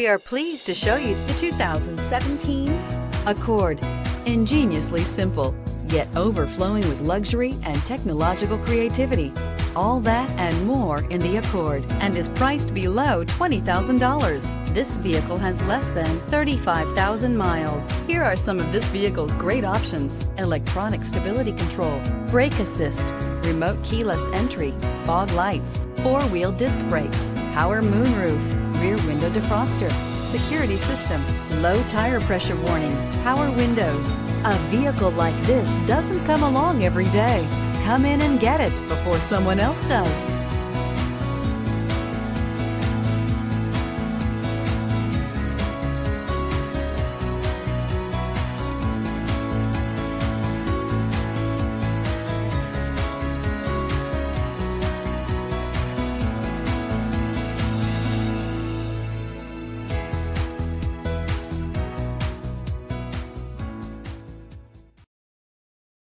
We are pleased to show you the 2017 Accord. Ingeniously simple, yet overflowing with luxury and technological creativity. All that and more in the Accord, and is priced below $20,000. This vehicle has less than 35,000 miles. Here are some of this vehicle's great options: electronic stability control, brake assist, remote keyless entry, fog lights, four-wheel disc brakes, power moonroof, rear window defroster, security system, low tire pressure warning, power windows. A vehicle like this doesn't come along every day. Come in and get it before someone else does.